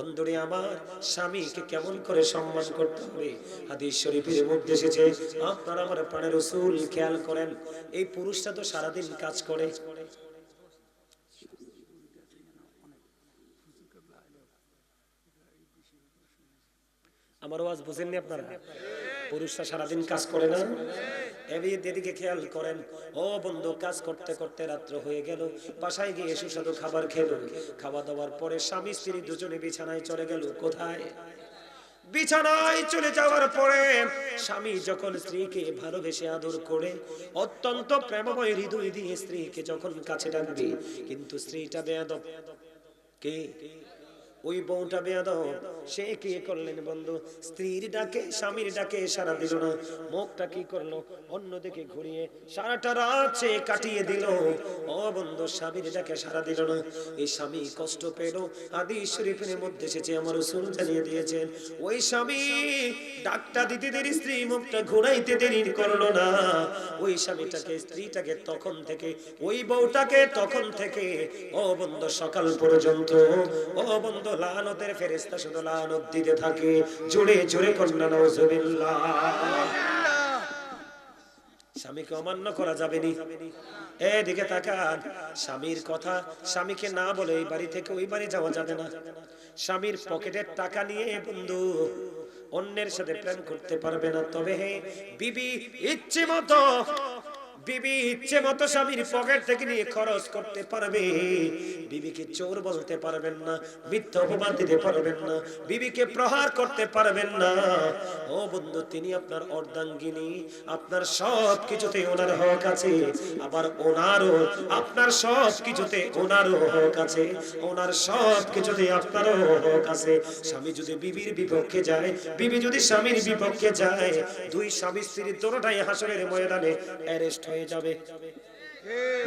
বন্ধুরে আমার, স্বামীকে কেমন করে সম্মান করতে হবে হাদিস শরীফের মধ্যে এসেছে। আপনারা আমার প্রাণের রাসূল খেয়াল করেন, এই পুরুষটা তো সারাদিন কাজ করে, আমার আওয়াজ বুঝেননি আপনারা? পুরুষরা সারাদিন কাজ করে না? এদিকে খেয়াল করেন, ও বন্ধু, কাজ করতে করতে রাত্র হয়ে গেল, বাসায় গিয়ে সুস্বাদু খাবার খেলো, খাওয়া দাওয়ার পরে স্বামী স্ত্রী দুজনে বিছানায় চলে গেল। কোথায়? বিছানায় চলে যাওয়ার পরে স্বামী যখন স্ত্রীকে ভালোবেসে আদর করে, অত্যন্ত প্রেমময় হৃদয় দিয়ে স্ত্রীকে যখন কাছে ডাকবে, কিন্তু স্ত্রীটা বেয়াদব। কে? ওই বউটা বেয়াদব। সে কি করলেন বন্ধু? স্ত্রীর ডাকে স্বামীর ডাকে সাড়া দিল না, মুখটা কি করলো অন্যদিকে ঘুরিয়ে সারাটা রাত সে কাটিয়ে দিল। ও বন্ধু, স্বামীর ডাকে সাড়া দিল না। এই স্বামী কষ্ট পেল। হাদিস শরীফের মধ্যে এসেছে, আমার রাসূল জানিয়ে দিয়েছেন, ওই স্বামী ডাকটা দিতে দেরি, স্ত্রী মুখটা ঘুরাইতে দেরি করলো না। ওই স্বামীটাকে, স্ত্রীটাকে তখন থেকে, ওই বউটাকে তখন থেকে ও বন্ধু সকাল পর্যন্ত, ও বন্ধু, লানতের ফেরেশতা শুধু লানত দিতে থাকে। জোরে জোরে কন্যা নাউজুবিল্লাহ। স্বামীকে অমান্য করা যাবে না। এদিকে তাকান, স্বামীর কথা স্বামীকে না বলে এই বাড়ি থেকে ওই বাড়ি যাওয়া যাবে না। স্বামীর পকেটের টাকা নিয়ে বন্ধু অন্যের সাথে প্রেম করতে পারবে না। তবে হে বিবি ইচ্ছে মতো স্বামীর পকেট থেকে নিয়ে খরচ করতে পারবে। বিবিকে চোর বলতে পারবেন না, মিথ্যা অপবাদ দিতে পারবেন না, বিবিকে প্রহার করতে পারবেন না। ও বন্ধু, তিনি আপনার অর্ধাঙ্গিনী, আপনার সব কিছুতে ওনার হক আছে। আবার ওনারও আপনার সব কিছুতে ওনারও হক আছে, ওনার সব কিছুতে আপনারও হক আছে। স্বামী যদি বিবির বিপক্ষে যায়, বিবি যদি স্বামীর বিপক্ষে যায়, দুই স্বামী স্ত্রী দুটোটাই হাসরের ময়দানে অ্যারেস্ট হয়ে যাবে।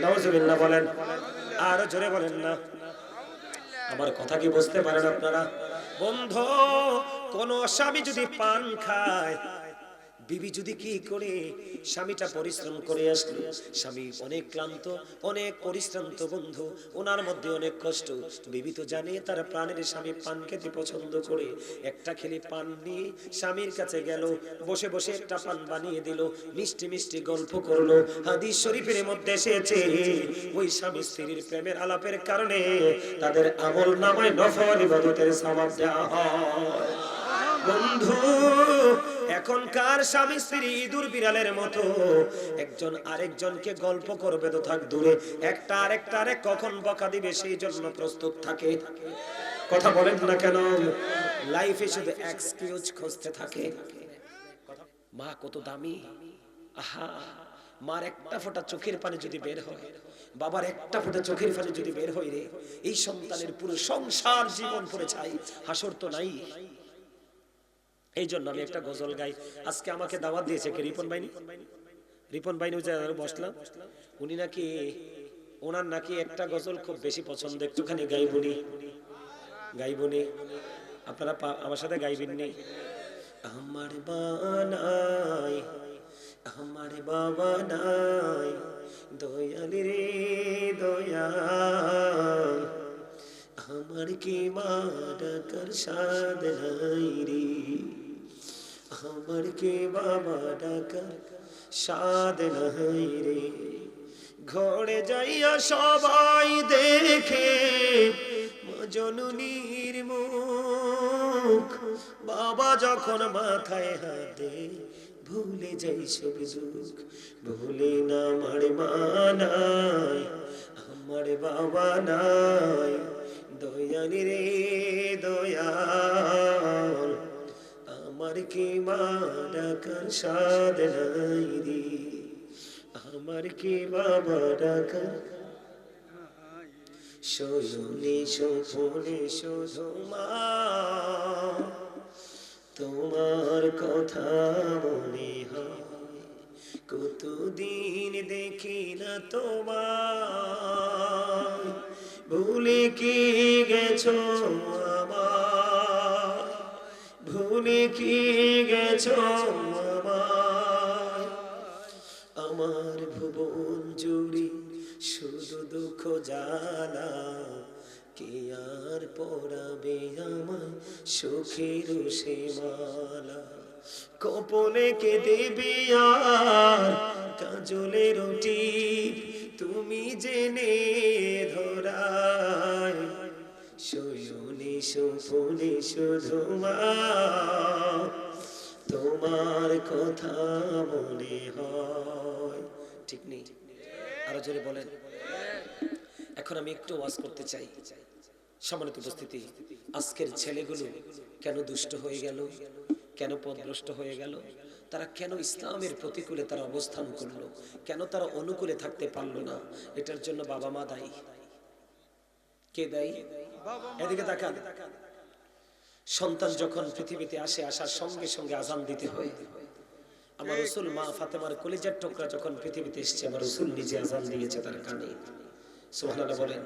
নাউজুবিল্লাহ বলেন, আর জোরে বলেন না। আমার কথা কি বুঝতে পারেন আপনারা? বন্ধু, কোন স্বামী যদি পান খায়, বিবি যদি কি করে, স্বামীটা পরিশ্রম করে আসলো, স্বামী অনেক ক্লান্ত, অনেক পরিশ্রান্ত বন্ধু, ওনার মধ্যে অনেক কষ্ট। বিবি তো জানে তার প্রাণের স্বামী পান খেতে পছন্দ করে। একটা খেলে পান নিয়ে স্বামীর কাছে গেল, বসে বসে একটা পান বানিয়ে দিল, মিষ্টি মিষ্টি গল্প করলো। হাদিস শরীফের মধ্যে এসেছে, ওই স্বামী স্ত্রীর প্রেমের আলাপের কারণে তাদের আমল নামায় নফল ইবাদতের সওয়াব দেওয়া হয়। বন্ধু, এখনকার স্বামী স্ত্রী ইঁদুর বিড়ালের মতো একজন আরেকজনকে গল্প করবে তো থাক দূরে, একটা আরেকটারে কখন বকা দিবে সেই জন্য প্রস্তুত থাকে। কথা বলেন না কেন? লাইফে শুধু এক্সকিউজ খুঁজতে থাকে। মা কত দামি, আহা, মার একটা ফোঁটা চোখের পানি যদি বের হয়, বাবার একটা ফোঁটা চোখের পানি যদি বের হয় রে, এই সন্তানের পুরো সংসার জীবন পড়ে ছাই, হাসর তো নাই। এই জন্য আমি একটা গজল গাই। আজকে আমাকে দাওয়াত দিয়েছে কে? রিপন ভাই। রিপন ভাই বসলাম, উনি নাকি, ওনার নাকি একটা গজল খুব বেশি পছন্দ, একটুখানি গাইবনি। আপনারা আমার সাথে গাইবেন নি? আমার বানাই, আমার বাবা নাই, দয়াল রে দয়াল, আমার কি মা ডাকার সাদ নাই রে, আমার কি বাবা ডাকার সাদ নাই রে। ঘরে যাইয়া সবাই দেখে মা জননীর মুখ, বাবা যখন মাথায় হাতে ভুলে যাই সব দুঃখ, ভুলে না আমার মা নাই, আমার বাবা নাই, দয়াল রে দয়াল, আমার কি মা ডাকার সাদ নাই রে, আমার কি বাবা ডাকার। শোনে স্বপনে শুধু মা তোমার কথা মনে হয়, কতদিন দেখি না তোমার, ভুলে কি গেছো আমায়, ভুলে কি গেছো আমায়। আমার ভুবন জুড়ে শুধু দুঃখ জ্বালা, কে আর পড়াবে আমায় সুখের সীমালা কপলে কে দেবে আর কাজলের টিপ তুমি জেনে ধরায় শয়নে স্বপনে শুধু মা তোমার কথা মনে হয়। ঠিক নেই? আরো জোরে বলেন। এখন আমি একটু ওয়াজ করতে চাই। সম্মানিত উপস্থিতি, আজকের ছেলেগুলো কেন দুষ্ট হয়ে গেল, কেন পথভ্রষ্ট হয়ে গেল, তারা কেন ইসলামের প্রতিকূলে তারা অবস্থান করলো, কেন তারা অনুকূলে থাকতে পারলো না? এটার জন্য বাবা মা দায়ী। কে দায়ী? এদিকে তাকান। সন্তান যখন পৃথিবীতে আসে, আসার সঙ্গে সঙ্গে আজান দিতে হয়। আমার রাসূল মা ফাতেমার কলিজার টুকরা যখন পৃথিবীতে এসেছে, আমার রাসূল নিজে আজান দিয়েছে তার কানে। সুবহানাল্লাহ বলেন।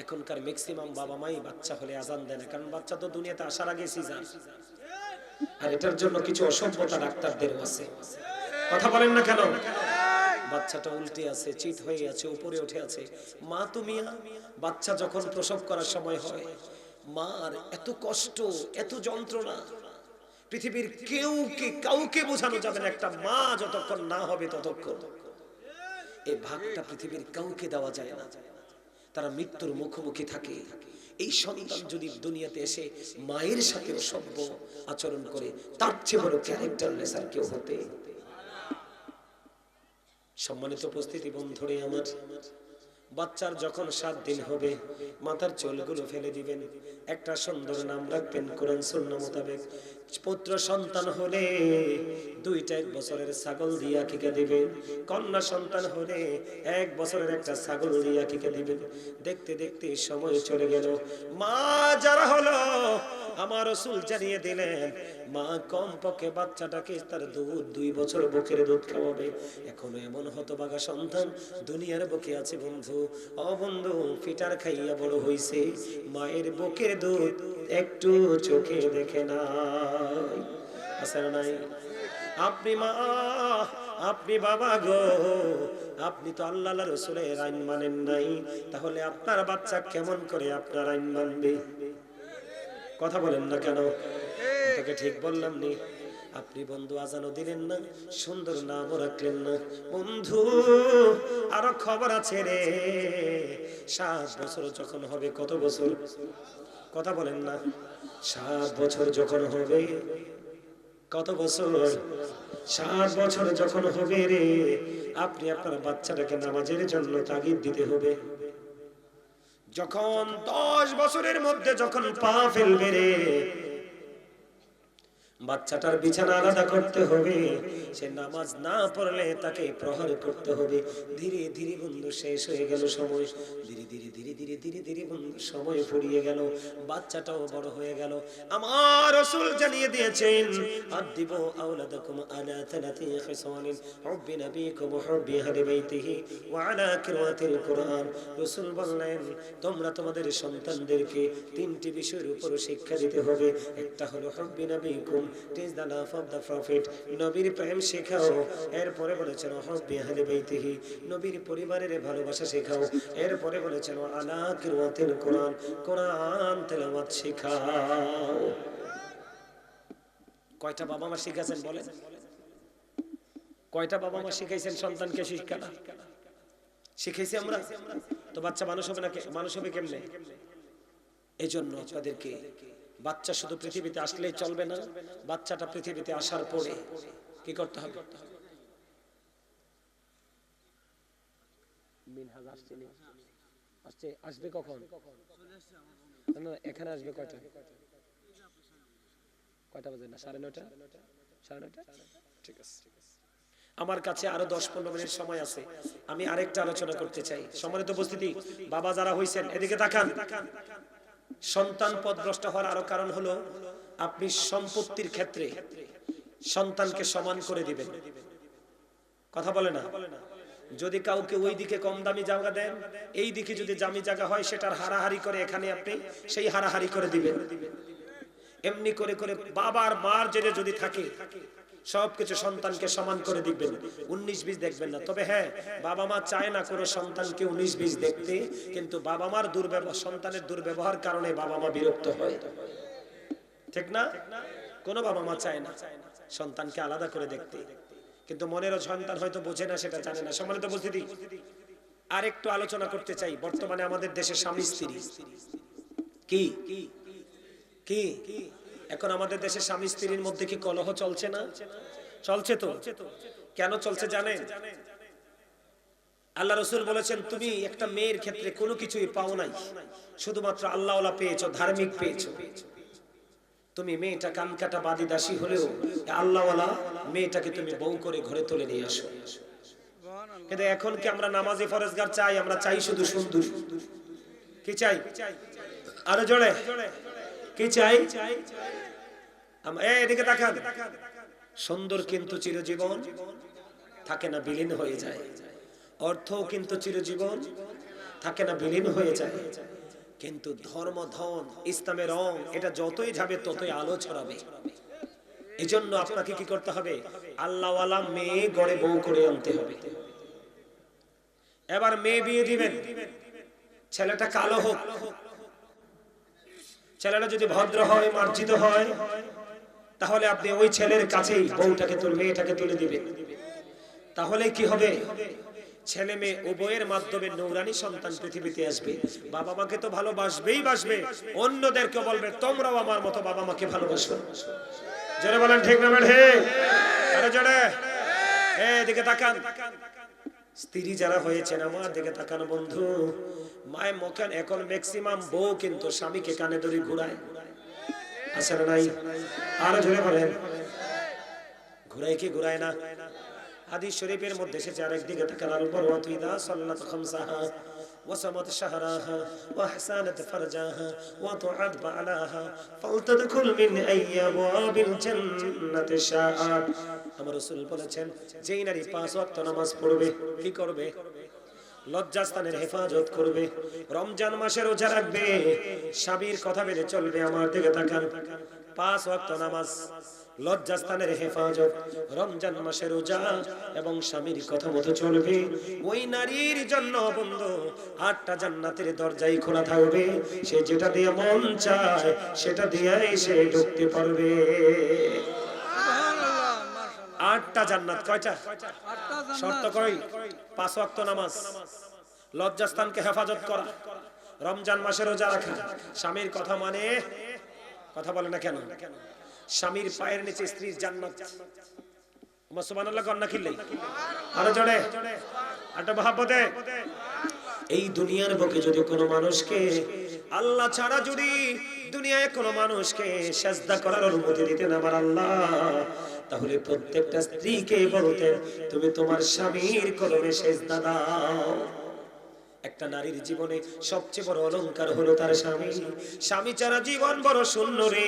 এখনকার ম্যাক্সিমাম বাবা মাই বাচ্চা হলে আজান দেয় না, কারণ বাচ্চা তো দুনিয়াতে আসার আগে সিজার। আর এটার জন্য কিছু অসভ্যতা ডাক্তারদেরও আছে। কথা বলেন না কেন? বাচ্চাটা উল্টে আছে, চিত হয়ে আছে, উপরে উঠে আছে। মা তুমি বাচ্চা যখন প্রসব করার সময় হয়, মার এত কষ্ট, এত যন্ত্রণা, পৃথিবীর কাউকে বোঝানো যাবে না। একটা মা যতক্ষণ না হবে ততক্ষণ এই ভাগটা পৃথিবীর কাউকে দেওয়া যায় না। তারা মৃত্যুর মুখোমুখি থাকে। এই সন্তান যদি দুনিয়াতে এসে মায়ের সাথে সভ্য আচরণ করে, তার চেয়ে বড় ক্যারেক্টারলেস আর কেউ হতে। সম্মানিত উপস্থিতি বন্ধুরে আমার, বাচ্চার যখন 7 দিন হবে, মাথার চুলগুলো ফেলে দিবেন, একটা সুন্দর নাম রাখবেন কোরআন সুন্নাহ মোতাবেক। পুত্র সন্তান হলে 2টা 1 বছরের ছাগল দিয়ে আকিকা দিবেন, কন্যা সন্তান হলে 1 বছরের একটা ছাগল দিয়ে আকিকা দিবেন। দেখতে দেখতে সময় চলে গেল। মা যারা হলো, আমার রাসূল জানিয়ে দিলেন, মা কমপক্ষে বাচ্চাটাকে তার দুধ 2 বছর বুকের দুধ খাওয়াবে। এখনো এমন হতভাগা সন্তান দুনিয়ার বুকে আছে বন্ধু। ও বন্ধু, ফিটার খাইয়া বড় হইছে, মায়ের বুকের দুধ একটু চোখে দেখে নাই। আছে না নাই? আপনি মা, আপনি বাবা গো, আপনি তো আল্লাহ রাসূলের আইন মানেন নাই, তাহলে আপনার বাচ্চা কেমন করে আপনার আইন মানবে? কথা বলেন না কেন? তোকে ঠিক বললাম নি? আপনি বন্ধু আজানও দিলেন না, সুন্দর নামও রাখলেন না। বন্ধু আরো খবর আছে রে, 7 বছর যখন হবে, কত বছর? কথা বলেন না। 7 বছর যখন হবে, কত বছর? 7 বছর যখন হবে রে, আপনি আপনার বাচ্চাটাকে নামাজের জন্য তাগিদ দিতে হবে। যখন 10 বছরের মধ্যে যখন পা ফেলবে রে, বাচ্চাটার বিছানা আলাদা করতে হবে। সে নামাজ না পড়লে তাকে প্রহার করতে হবে। ধীরে ধীরে বন্ধু শেষ হয়ে গেল সময়। ধীরে ধীরে ধীরে ধীরে ধীরে ধীরে বন্ধু সময় ফুরিয়ে গেল, বাচ্চাটাও বড় হয়ে গেল। আমার রাসূল জানিয়ে দিয়েছেন, আদিবু আওলাদাকুম আলা 3 খিসালিন, হুব্বি নবীকুম হুব্বি আহলি বাইতিহি ওয়া আলা কিরাতিল কুরআন। রাসূল বললেন, তোমরা তোমাদের সন্তানদেরকে 3টি বিষয়ের উপর শিক্ষা দিতে হবে। একটা হলো হুব্বি নবীকুম, teach the love of the prophet, নবীর প্রেম শেখাও। এরপরে বলেছেন হুব্বি আহলি বাইতিহি, নবীর পরিবারের ভালোবাসা শেখাও। এরপরে বলেছেন আলা কিরাতিল কুরআন, কোরআন তেলাওয়াত শেখাও। কয়টা বাবা মা শিখাছেন বলেন? কয়টা বাবা মা শিখাইছেন সন্তানকে শিক্ষাটা? শিখাইছি আমরা? তো বাচ্চা মানুষ হবে না, মানুষ হবে কেমনে? এজন্য আপনাদেরকে, বাচ্চা শুধু পৃথিবীতে আসলেই চলবে না, বাচ্চাটা পৃথিবীতে আসার পরে কি করতে হবে? আসবে কখন? এখানে আসবে কয়টা? কয়টা বাজে? না 9:30? 9:30? ঠিক আছে। আমার কাছে আরো 10-15 মিনিট সময় আছে, আমি আরেকটা আলোচনা করতে চাই। সম্মানিত উপস্থিতি, বাবা যারা হইছেন এদিকে তাকান। সন্তান পথভ্রষ্ট হওয়ার আরো কারণ হলো, আপনি সম্পত্তির ক্ষেত্রে সন্তানকে সমান করে দিবেন। কথা বলে না? যদি কাউকে ওই দিকে কম দামি জায়গা দেন, এই দিকে যদি দামি জায়গা হয়, সেটার হারাহারি করে এখানে আপনি সেই হারাহারি করে দিবেন। এমনি করে করে বাবার মার জেরে যদি থাকে, সবকিছু সন্তানকে সমান করে দিবেন, 19-20 দেখবেন না। তবে হ্যাঁ, বাবা মা চায় না কোনো সন্তানকে 19-20 দেখতে, কিন্তু বাবা মার দুর্ব্যবহার, সন্তানের দুর্ব্যবহার কারণে বাবা মা বিরক্ত হয়। ঠিক না? কোনো বাবা মা চায় না সন্তানকে আলাদা করে দেখতে, কিন্তু মনেরও সন্তান হয়তো বোঝে না, সেটা জানে না। সম্মানিত উপস্থিতি, আর একটু আলোচনা করতে চাই বর্তমানে আমাদের দেশে স্বামী স্ত্রী কি কি এখন আমাদের দেশে স্বামী স্ত্রীর মধ্যে কি কলহ চলছে না? চলছে তো। কেন চলছে জানেন? আল্লাহ রাসূল বলেছেন, তুমি একটা মেয়ের ক্ষেত্রে কোনো কিছুই পাও নাই, শুধুমাত্র আল্লাহওয়ালা পেয়েছো, ধার্মিক পেয়েছো। তুমি মেয়েটা কানকাটা বাদী দাসী হলেও আল্লাহওয়ালা মেয়েটাকে তুমি বউ করে ঘরে তুলে নিয়ে আসো। কিন্তু এখন কি আমরা নামাজি ফরজগার চাই? আমরা চাই শুধু সুন্দর। কি চাই? আরো জোরে কি চাই? এদিকে তাকান। সুন্দর কিন্তু চিরজীবন থাকে না, বিলীন হয়ে যায়। অর্থ কিন্তু চিরজীবন থাকে না, বিলীন হয়ে যায়। কিন্তু ধর্ম, ধন, ইসলামের রং এটা যতই যাবে ততই আলো ছড়াবে। এই জন্য আপনাকে কি করতে হবে? আল্লাহওয়ালা মেয়ে গড়ে বউ করে আনতে হবে। এবার মেয়ে বিয়ে দিবেন, ছেলেটা কালো হোক, ছেলেটা যদি ভদ্র হয়, মার্জিত হয়, তাহলে আপনি ওই ছেলের কাছেই বউটাকে মেয়েটাকে তুলে দিবেন। তাহলে কি হবে? ছেলে মেয়ে উভয়ের মাধ্যমে নূরানী সন্তান পৃথিবীতে আসবে। বাবা মাকে তো ভালোবাসবেই বাসবে, অন্যদেরকে বলবে তোমরাও আমার মতো বাবা মাকে ভালোবাসো। জোরে বলেন ঠিক না বেঠে? আরে জোরে এদিকে তাকান। স্ত্রী যারা হয়েছেন আমার দিকে তাকানো বন্ধু, মায়ের মুখেন এখন ম্যাক্সিমাম বউ কিন্তু স্বামীকে কানে ধরে ঘুরায়, আছে না নাই? আরো জোরে বলেন, ঘুরায় কি ঘুরায় না? হাদিস শরীফের মধ্যে এসেছে, আরেকদিকে তাকান, আল মারওয়াতু ইযা সাল্লাত খামসাহা ওয়া সামাত শাহরাহা ওয়া আহসানাত ফারজাহা ওয়া তুআদ বালাহা ফালতাদখুল মিন আইয়াবিল জান্নাতি শাআত। আমার রাসূল বলেছেন, যেই নারী 5 ওয়াক্ত নামাজ পড়বে, কি করবে? লজ্জাস্থানের হেফাজত করবে, রমজান মাসে রোজা রাখবে, স্বামীর কথা মেনে চলবে। আমার দিকে তাকান। 5 ওয়াক্ত নামাজ, লজ্জাস্থানের হেফাজত, রমজান মাসে রোজা এবং স্বামীর কথা মতো চলবে, ওই নারীর জন্য বন্ধু 8টা জান্নাতের দরজাই খোলা থাকবে। সে যেটা দিয়ে মন চায় সেটা দিয়েই সে ঢুকতে পারবে। 8টা জান্নাত। কয়টা? শর্ত কই? 5 ওয়াক্ত নামাজ, লজ্জাস্থানকে হেফাজত করা, রমজান মাসে রোজা রাখা, স্বামীর কথা মানে, কথা বলে না কেন? স্বামীর পায়ের নিচে স্ত্রীর জান্নাত। সুবহানাল্লাহ কন্যা কিল্লে আরো জোরে একটা মহব্বতে। এই দুনিয়ার বুকে যদি কোনো মানুষকে আল্লাহ ছাড়া যদি দুনিয়ায় কোনো মানুষকে সিজদা করার অনুমতি দিতেন আমার আল্লাহ, তাহলে প্রত্যেকটা স্ত্রীকে বলতেন তুমি তোমার স্বামীর কদমে সিজদা দাও। একটা নারীর জীবনে সবচেয়ে বড় অলংকার হলো তার স্বামী। স্বামী ছাড়া জীবন বড় শূন্য রে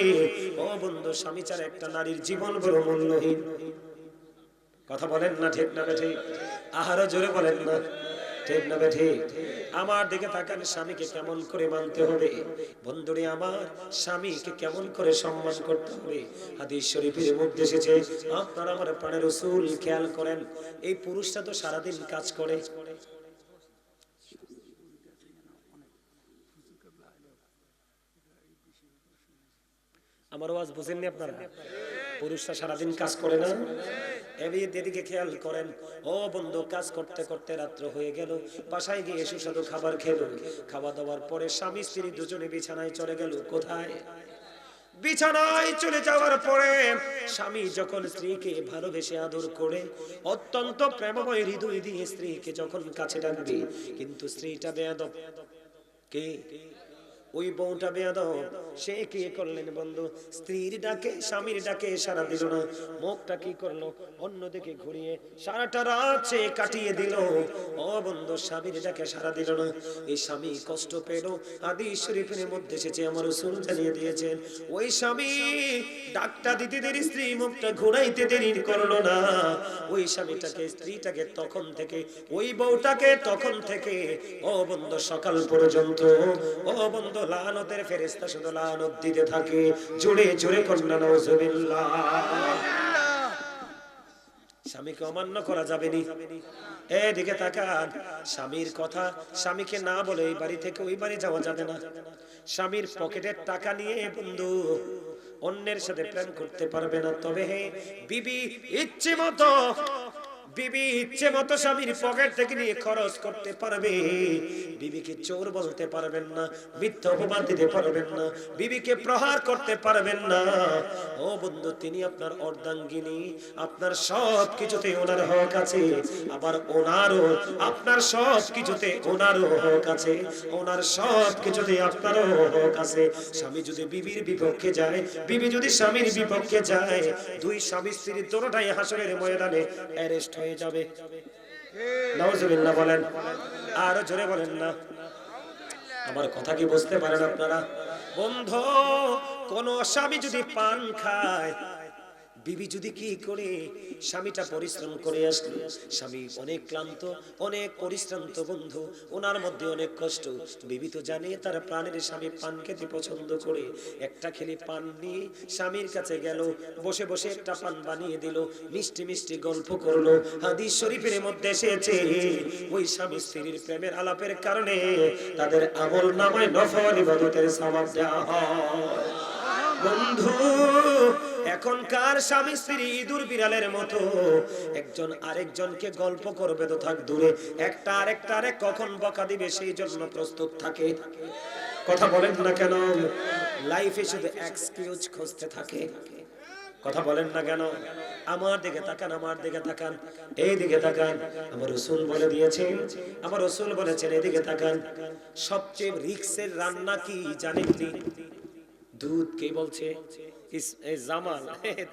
ও বন্ধু। স্বামী ছাড়া একটা নারীর জীবন বড় মূল্যহীন। কথা বলেন না ঠিক না বেঠিক? আহারও জোরে বলেন না ঠিক না বেঠিক? আমার দিকে তাকান, স্বামীকে কেমন করে মানতে হবে বন্ধুরে আমার, স্বামীকে কেমন করে সম্মান করতে হবে। হাদিস শরীফের মধ্যে এসেছে, আপনারা আমার প্রাণের রাসূল খেয়াল করেন, এই পুরুষটা তো সারাদিন কাজ করে, আমার আওয়াজ বুঝেননি আপনারা? পুরুষরা সারাদিন কাজ করে না? এদিকে খেয়াল করেন ও বন্ধু, কাজ করতে করতে রাত্র হয়ে গেল, বাসায় গিয়ে সুস্বাদু খাবার খেলো, খাওয়া দাওয়ার পরে স্বামী স্ত্রী দুজনে বিছানায় চলে গেল। কোথায়? বিছানায় চলে যাওয়ার পরে স্বামী যখন স্ত্রীকে ভালোবেসে আদর করে, অত্যন্ত প্রেমময় হৃদয় দিয়ে স্ত্রীকে যখন কাছে ডাকবে, কিন্তু স্ত্রীটা বেয়াদব। কে? ওই বউটা বেয়াদব। সে কি করলেন বন্ধু? স্ত্রীর ডাকে স্বামীর ডাকে সাড়া দিল না, মুখটা কি করলো অন্যদিকে ঘুরিয়ে সারাটা রাত সে কাটিয়ে দিল। ও বন্ধু, স্বামীর ডাকে সাড়া দিল না। এই স্বামী কষ্ট পেল। হাদিস শরীফের মধ্যে এসেছে, আমার রাসূল জানিয়ে দিয়েছেন, ওই স্বামী ডাকটা দিতে দেরি, স্ত্রী মুখটা ঘুরাইতে দেরি করলো না। ওই স্বামীটাকে স্ত্রীটাকে তখন থেকে, ওই বউটাকে তখন থেকে ও বন্ধু সকাল পর্যন্ত ও বন্ধু লানতের ফেরেশতা শুধু লানত দিতে থাকে। জোরে জোরে কন্যা নাউজুবিল্লাহ। স্বামীকে অমান্য করা যাবে না। এদিকে তাকান, স্বামীর কথা স্বামীকে না বলে এই বাড়ি থেকে ওই বাড়ি যাওয়া যাবে না। স্বামীর পকেটের টাকা নিয়ে বন্ধু অন্যের সাথে প্রেম করতে পারবে না। তবে হে বিবি ইচ্ছে মতো স্বামীর পকেট থেকে নিয়ে খরচ করতে পারবে। বিবিকে চোর বলতে পারবেন না, মিথ্যা অপবাদ দিতে পারবেন না, বিবিকে প্রহার করতে পারবেন না। ও বন্ধু, তিনি আপনার অর্ধাঙ্গিনী, আপনার সব কিছুতে ওনার হক আছে। আবার ওনারও আপনার সব কিছুতে ওনারও হক আছে, ওনার সব কিছুতে আপনারও হক আছে। স্বামী যদি বিবির বিপক্ষে যায়, বিবি যদি স্বামীর বিপক্ষে যায়, দুই স্বামী স্ত্রী দুটোটাই হাসরের ময়দানে অ্যারেস্ট হয়ে যাবে। নাউজুবিল্লাহ বলেন, আরো জোরে বলেন না। আমার কথা কি বুঝতে পারেন আপনারা? বন্ধু, কোন স্বামী যদি পান খায়, বিবি যদি কি করে, স্বামীটা পরিশ্রম করে আসলো, স্বামী অনেক ক্লান্ত, অনেক পরিশ্রান্ত, বন্ধু ওনার মধ্যে অনেক কষ্ট। বিবি তো জানে তার প্রাণের স্বামী পান খেতে পছন্দ করে। একটা খেলি পান নিয়ে স্বামীর কাছে গেল, বসে বসে একটা পান বানিয়ে দিল, মিষ্টি মিষ্টি গল্প করলো। হাদিস শরীফের মধ্যে এসেছে, ওই স্বামী স্ত্রীর প্রেমের আলাপের কারণে তাদের আমল নামায় নফল ইবাদতের সওয়াব দেওয়া হয়। বন্ধু, এখনকার স্বামী স্ত্রী ইঁদুর বিড়ালের মতো, একজন আরেকজনকে গল্প করবে তো থাক দূরে, একটা আরেকটারে কখন বকা দিবে সেই জন্য প্রস্তুত থাকে। কথা বলেন না কেন? লাইফে শুধু এক্সকিউজ খুঁজতে থাকে। কথা বলেন না কেন? আমার দিকে তাকান, আমার দিকে তাকান, এই দিকে তাকান। আমার রাসূল বলে দিয়েছেন, আমার রাসূল বলেছেন এদিকে তাকান। সবচেয়ে রিস্কের রান্না কি জানেন? দুধ। কে বলছে? জামাল।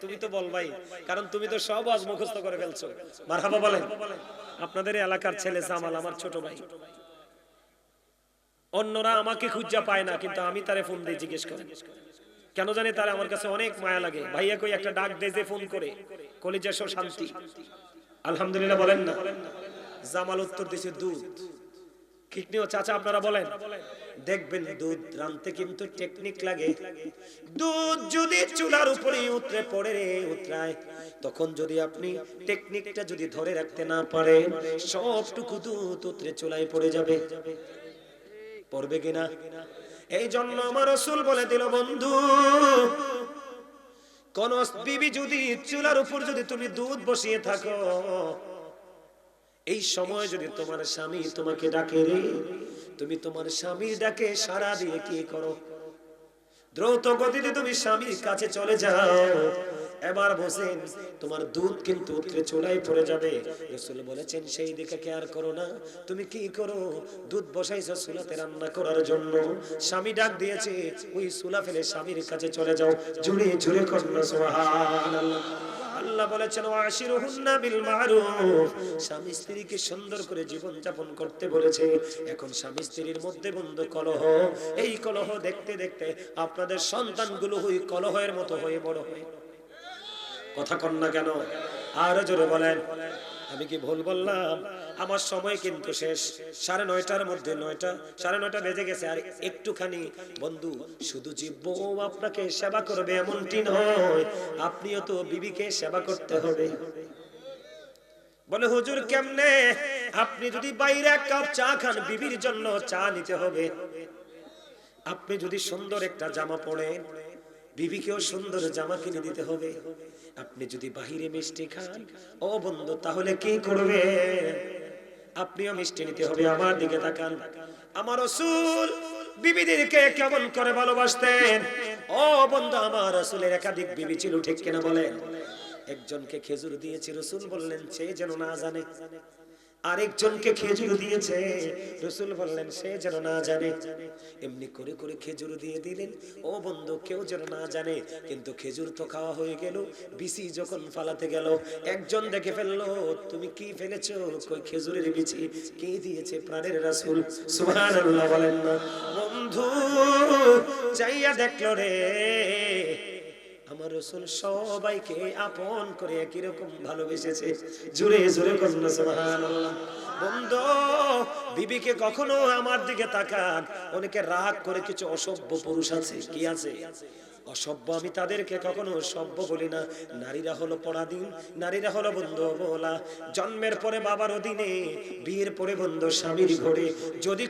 তুমি তো বল ভাই, কারণ তুমি তো সব আজ মুখস্থ করে ফেলছো। মারহাবা বলেন। আপনাদের এলাকার ছেলে জামাল আমার ছোট ভাই। অন্যরা আমাকে খুঁজা পায় না, কিন্তু আমি তারে ফোন দিয়ে জিজ্ঞেস করি। কেন জানি তার আমার কাছে অনেক মায়া লাগে। ভাইয়া কই একটা ডাক দিয়ে যে ফোন করে, কলিজা সব শান্তি। আলহামদুলিল্লাহ বলেন না। জামাল উত্তর দিছে দুধ। ঠিক নিও চাচা, আপনারা বলেন। দেখবেন দুধ রানতে কিন্তু টেকনিক লাগে। দুধ যদি চুলার উপরে উতরে পড়ে রে উতরায়, তখন যদি আপনি টেকনিকটা যদি ধরে রাখতে না পারেন, সবটুকু দুধ উতরে চুলায় পড়ে যাবে। পড়বে কিনা? এই জন্য আমার রাসূল বলে দিল, বন্ধু, কোন বিবি যদি চুলার উপর যদি তুমি দুধ বসিয়ে থাকো, এই সময় যদি তোমার স্বামী তোমাকে ডাকে রে, তুমি তোমার স্বামীর ডাকে সাড়া দিয়ে কি করো? দ্রুত গতিতে তুমি স্বামীর কাছে চলে যাও। এবার বসেন, তোমার দুধ কিন্তু উতরে চুলায় পড়ে যাবে। রাসূল বলেছেন সেই দিকে কেয়ার করো না। তুমি কি করো? দুধ বসাইছো চুলাতে রান্না করার জন্য, স্বামী ডাক দিয়েছে, ওই চুলা ফেলে স্বামীর কাছে চলে যাও। জুড়ে জুড়ে করো সুবহানাল্লাহ। আল্লাহ বলেছেন ওয়াশিরুহুন্না বিল মারুফ, স্বামী স্ত্রীকে সুন্দর করে জীবন যাপন করতে বলেছে। এখন স্বামী স্ত্রীর মধ্যে বন্ধু কলহ, এই কলহ দেখতে দেখতে আপনাদের সন্তানগুলো হই কলহের মতো হয়ে বড় হয়। কথা কন না কেন? আরো জোরে বলেন। আমি কি ভুল বললাম? আমার সময় কিন্তু শেষ। 9:30টার মধ্যে 9:30 বেজে গেছে। আর একটুখানি বন্ধু, শুধু যে বউ আপনাকে সেবা করবে এমনটি নয়, আপনিও তো বিবিকে সেবা করতে হবে। বলে হুজুর কেমনে? আপনি যদি বাইরে এক কাপ চা খান, বিবির জন্য চা নিতে হবে। আপনি যদি সুন্দর একটা জামা পরেন, বিবিকেও সুন্দর জামা কিনে দিতে হবে। আপনি যদি বাহিরে মিষ্টি খান, ও বন্ধু, তাহলে কি করবে? আপনিও মিষ্টি নিতে হবে। আমার দিকে তাকান। আমার রাসূল বিবিদেরকে কেমন করে ভালোবাসতেন। ও বন্ধু, আমার রাসূলের একাধিক বিবি ছিল, ঠিক কিনা বলেন? একজনকে খেজুর দিয়েছে, রাসূল বললেন সে যেন না জানে। আরেকজনকে খেজুর দিয়েছে, রাসূল বললেন সে যেন না জানে। এমনি করে করে খেজুর দিয়ে দিলেন। ও বন্ধু, কেউ যেন না জানে। কিন্তু খেজুর তো খাওয়া হয়ে গেল। বিচি যখন ফালাতে গেল, একজন দেখে ফেললো। তুমি কি ফেলেছো? কই খেজুরের বিচি। কে দিয়েছে? প্রাণের রাসূল। সুবহানাল্লাহ বলেন না। বন্ধু চাইয়া দেখলো রে, আমার রাসূল সবাইকে আপন করে একই রকম ভালোবেসেছে। জোরে জোরে করুন সুবহানাল্লাহ। বন্ধু, বিবিকে কখনো আমার দিকে তাকান। অনেকে রাগ করে, কিছু অসভ্য পুরুষ আছে। কি আছে? অসভ্য। আমি তাদেরকে কখনো সভ্য বলি না। নারীরা হলো পরাধীন, নারীরা হলো বন্ধু বলা। জন্মের পরে বাবার অধীনে, বিয়ের পরে বন্ধু স্বামীর ঘরে। যদি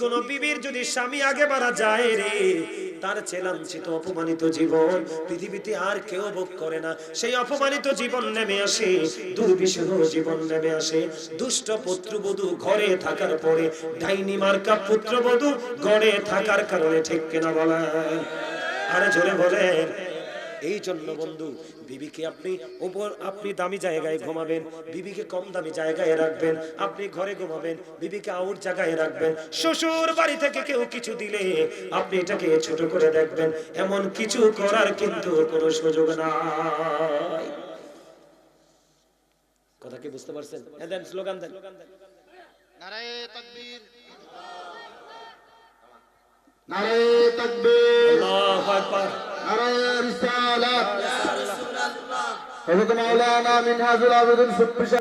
কোনো বিবির যদি স্বামী আগে মারা যায় রে, তার চেয়ে লাঞ্ছিত অপমানিত জীবন পৃথিবীতে আর কেউ ভোগ করে না। সেই অপমানিত জীবন নেমে আসে, দুর্বিষহ জীবন নেমে আসে। দুষ্ট পুত্রবধূ ঘরে থাকার পরে, ডাইনি মার্কা পুত্রবধূ ঘরে থাকার কারণে, ঠিক কিনা বলেন? আরে জোরে বলেন। এই জন্য বন্ধু, বিবিকে আপনি দামি জায়গায় ঘুমাবেন, বিবিকে কম দামি জায়গায় রাখবেন। আপনি ঘরে ঘুমাবেন, বিবিকে আউট জায়গায় রাখবেন। শ্বশুর বাড়ি থেকে কেউ কিছু দিলে আপনি এটাকে ছোট করে দেখবেন, এমন কিছু করার কিন্তু কোনো সুযোগ নাই। কথা কি বুঝতে পারছেন? দেন স্লোগান দেন। নারায়ে তাকবীর, নারায়ে তাকবীর, আল্লাহু আকবার, নারায়ে রিসালাত। হযরত মাওলানা মিনহাজুল আবেদিন